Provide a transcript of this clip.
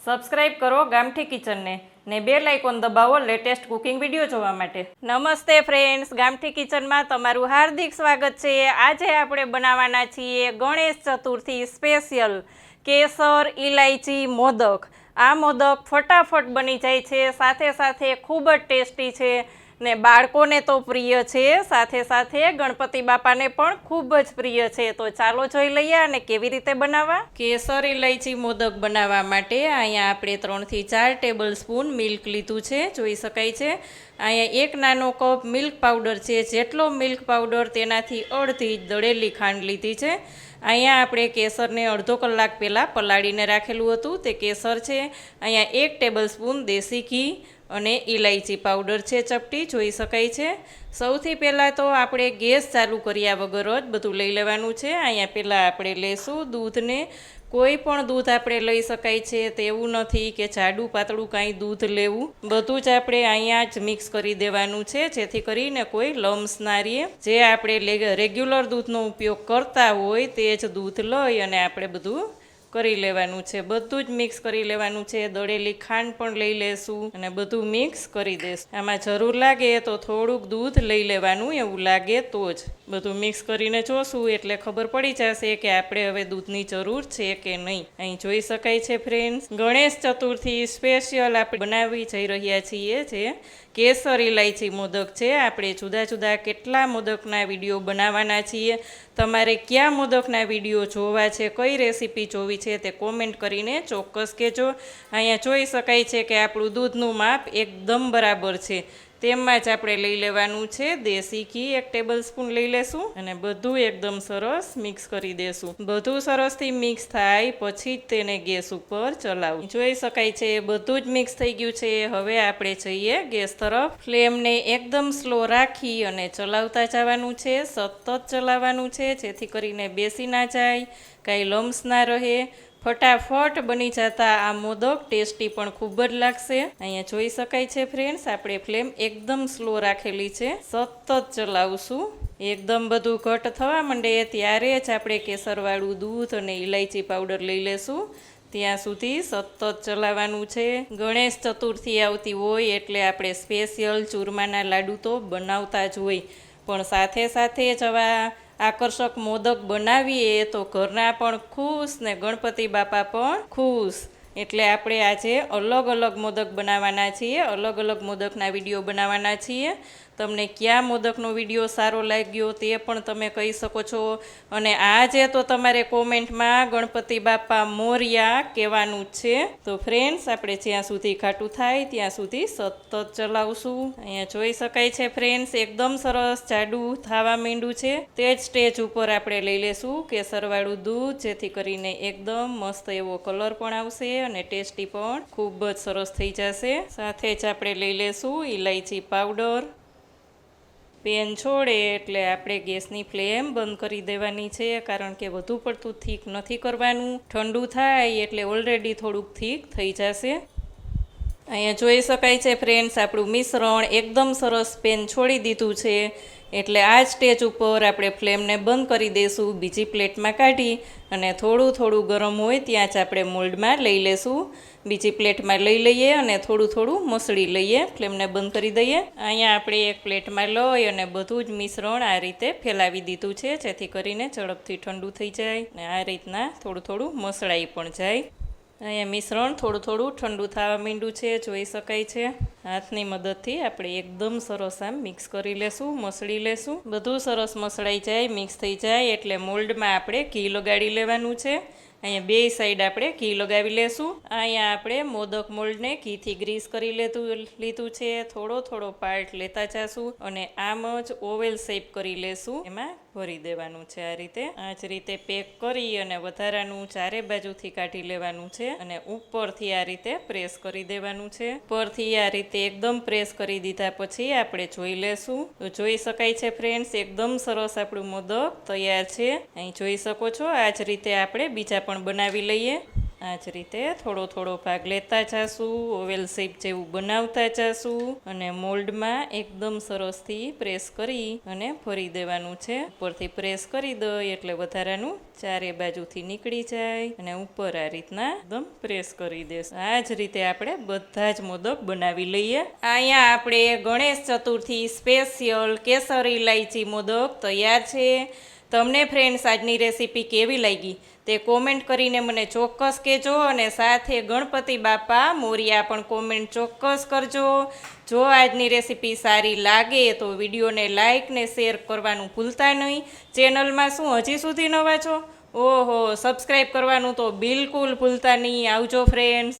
Subscribe કરો ગામઠી કિચનને ને બેલ આઇકોન દબાવો લેટેસ્ટ કુકિંગ વિડીયો જોવા માટે। નમસ્તે ફ્રેન્ડ્સ, ગામઠી કિચનમાં તમારું હાર્દિક સ્વાગત છે। આજે આપણે બનાવવાના છીએ ગણેશ ચતુર્થી સ્પેશિયલ કેસર ઇલાયચી મોદક। આ મોદક ફટાફટ બની જાય છે, સાથે સાથે ખૂબ જ ટેસ્ટી છે ને બાળકોને તો પ્રિય છે, સાથે સાથે ગણપતિ બાપાને પણ ખૂબ જ પ્રિય છે। તો ચાલો જોઈ લઈએ અને કેવી રીતે બનાવવા। કેસર ઇલાયચી મોદક બનાવવા માટે અહીંયા આપણે 3 થી 4 ટેબલ સ્પૂન મિલ્ક લીધું છે, જોઈ શકાય છે। અહીંયા 1 નાનો કપ મિલ્ક પાવડર છે, જેટલો મિલ્ક પાવડર તેનાથી અડધી દળેલી ખાંડ લીધી છે। અહીંયા આપણે કેસરને અડધો કલાક પહેલાં પલાળીને રાખેલું હતું, તે કેસર છે। અહીંયા 1 ટેબલ સ્પૂન દેશી ઘી અને ઇલાયચી પાવડર છે ચપટી, જોઈ શકાય છે। સૌથી પહેલાં તો આપણે ગેસ ચાલુ કર્યા વગર જ બધું લઈ લેવાનું છે। અહીંયા પહેલાં આપણે લેશું દૂધને। કોઈ પણ દૂધ આપણે લઈ શકાય છે, તેવું નથી કે જાડું પાતળું કાંઈ દૂધ લેવું, બધું જ આપણે અહીંયા જ મિક્સ કરી દેવાનું છે, જેથી કરીને કોઈ લમ્સ ના રહે। જે આપણે રેગ્યુલર દૂધનો ઉપયોગ કરતા હોય તે જ દૂધ લઈ અને આપણે બધું કરી લેવાનું છે, બધું જ મિક્સ કરી લેવાનું છે। દળેલી ખાંડ પણ લઈ લેશું અને બધું મિક્સ કરી દેશું। આમાં જરૂર લાગે તો થોડુંક દૂધ લઈ લેવાનું, એવું લાગે તો જ। બધું મિક્સ કરીને જોશું એટલે ખબર પડી જશે કે આપણે હવે દૂધની જરૂર છે કે નહીં। અહીં જોઈ શકાય છે ફ્રેન્ડ્સ, ગણેશ ચતુર્થી સ્પેશિયલ આપણે બનાવી જઈ રહ્યા છીએ જે કેસર ઇલાયચી મોદક છે। આપણે જુદા જુદા કેટલા મોદકના વિડીયો બનાવવાના છીએ, તમારે કયા મોદકના વિડીયો જોવા છે, કઈ રેસીપી જોવી છે તે કોમેન્ટ કરીને ચોક્કસ કહેજો। અહીંયા જોઈ શકાય છે કે આપણું દૂધનું માપ એકદમ બરાબર છે, તેમાં જ આપણે લઈ લેવાનું છે દેશી ઘી 1 ટેબલ સ્પૂન લઈ લેશું અને બધું એકદમ સરસ મિક્સ કરી દેશું। બધું સરસથી મિક્સ થાય પછી જ તેને ગેસ ઉપર ચલાવવું। જોઈ શકાય છે બધું જ મિક્સ થઈ ગયું છે। હવે આપણે જઈએ ગેસ તરફ। ફ્લેમને એકદમ સ્લો રાખી અને ચલાવતા જવાનું છે, સતત ચલાવવાનું છે, જેથી કરીને બેસી ના જાય, કાંઈ લમ્સ ના રહે। ફટાફટ બની જતા આ મોદક ટેસ્ટી પણ ખૂબ જ લાગશે। અહીંયા જોઈ શકાય છે ફ્રેન્ડ્સ, આપણે ફ્લેમ એકદમ સ્લો રાખેલી છે, સતત ચલાવશું। એકદમ બધું ઘટ થવા માંડે ત્યારે જ આપણે કેસરવાળું દૂધ અને ઇલાયચી પાવડર લઈ લેશું, ત્યાં સુધી સતત ચલાવવાનું છે। ગણેશ ચતુર્થી આવતી હોય એટલે આપણે સ્પેશિયલ ચૂરમાના લાડુ તો બનાવતા જ હોય, પણ સાથે સાથે જ આવા આકર્ષક મોદક બનાવીએ તો ઘરના પણ ખુશ ને ગણપતિ બાપા પણ ખુશ। એટલે આપણે આજે અલગ અલગ મોદક બનાવવાના છીએ, અલગ અલગ મોદકના વિડીયો બનાવવાના છીએ। તમને કયા મોદકનો વિડીયો સારો લાગ્યો તે પણ તમે કહી શકો છો। અને આજે તો તમારે કોમેન્ટમાં ગણપતિ બાપા મોર્યા કહેવાનું જ છે। તો ફ્રેન્ડ્સ, આપણે જ્યાં સુધી ખાટું થાય ત્યાં સુધી સતત ચલાવશું। અહીંયા જોઈ શકાય છે ફ્રેન્ડ્સ, એકદમ સરસ જાડું થવા માંડ્યું છે। તે જ સ્ટેજ ઉપર આપણે લઈ લેશું કેસરવાળું દૂધ, જેથી કરીને એકદમ મસ્ત એવો કલર પણ આવશે અને ટેસ્ટી પણ ખૂબ જ સરસ થઈ જશે। સાથે જ આપણે લઈ લેશું ઇલાયચી પાવડર। પેન છોડે એટલે આપણે ગેસની ફ્લેમ બંધ કરી દેવાની છે, કારણ કે વધુ પડતું થીક નથી કરવાનું। ઠંડુ થાય એટલે ઓલરેડી થોડુંક થીક થઈ જશે। અહીંયા જોઈ શકાય છે ફ્રેન્ડ્સ, આપણું મિશ્રણ એકદમ સરસ પેન છોડી દીધું છે, એટલે આ સ્ટેજ ઉપર આપણે ફ્લેમને બંધ કરી દઈશું। બીજી પ્લેટમાં કાઢી અને થોડું થોડું ગરમ હોય ત્યાં જ આપણે મોલ્ડમાં લઈ લેશું। બીજી પ્લેટમાં લઈ લઈએ અને થોડું થોડું મસળી લઈએ, ફ્લેમને બંધ કરી દઈએ। અહીંયા આપણે એક પ્લેટમાં લઈ અને બધું જ મિશ્રણ આ રીતે ફેલાવી દીધું છે, જેથી કરીને ઝડપથી ઠંડુ થઈ જાય અને આ રીતના થોડું થોડું મસળાઈ પણ જાય। અહીંયા મિશ્રણ થોડું થોડું ઠંડુ થવા માંડ્યું છે, જોઈ શકાય છે। હાથની મદદથી આપણે એકદમ સરસ આમ મિક્સ કરી લેશું, મસળી લેશું। બધું સરસ મસળાઈ જાય, મિક્સ થઈ જાય એટલે મોલ્ડમાં આપણે ઘી લગાડી લેવાનું છે। અહીંયા બે સાઈડ આપણે ઘી લગાવી લેશું। અહીંયા આપણે મોદક મોલ્ડને ઘીથી ગ્રીસ કરી લીધું છે, થોડો થોડો પાર્ટ લેતા જશું અને આમ જ ઓવેલ શેપ કરી લેશું, એમાં ભરી દેવાનું છે। આ જ રીતે પેક કરી અને વધારાનું ચારે બાજુથી કાઢી લેવાનું છે અને ઉપરથી આ રીતે પ્રેસ કરી દેવાનું છે। ઉપરથી આ રીતે એકદમ પ્રેસ કરી દીધા પછી આપણે જોઈ લેશું। તો જોઈ શકાય છે ફ્રેન્ડ્સ, એકદમ સરસ આપણું મોદક તૈયાર છે। અહીં જોઈ શકો છો, આ જ રીતે આપણે બીજા પણ બનાવી લઈએ। આ જ રીતે થોડો થોડો ભાગ લેતા જાશું, ઓવેલ શેપ જેવું બનાવતા જાશું અને મોલ્ડમાં એકદમ સરસથી પ્રેસ કરી અને ભરી દેવાનું છે. ઉપરથી પ્રેસ કરી દો એટલે વધારાનું ચારે બાજુથી નીકળી જાય અને ઉપર આ રીતના એકદમ પ્રેસ કરી દેશું. આ જ રીતે આપણે બધા જ મોદક બનાવી લઈએ. અહીંયા આપણે ગણેશ ચતુર્થી સ્પેશિયલ કેસર ઇલાયચી મોદક તૈયાર છે. તમને ફ્રેન્ડ્સ આજની રેસીપી કેવી લાગી તે કોમેન્ટ કરીને મને ચોક્કસ કહેજો અને સાથે ગણપતિ બાપા મોરિયા પણ કોમેન્ટ ચોક્કસ કરજો. જો આજની રેસીપી સારી લાગે તો વિડીયોને લાઇક ને શેર કરવાનું ભૂલતા નહીં. ચેનલમાં શું હજી સુધી નવા છો? ઓહો, સબસ્ક્રાઈબ કરવાનું તો બિલકુલ ભૂલતા નહીં. આવજો ફ્રેન્ડ્સ.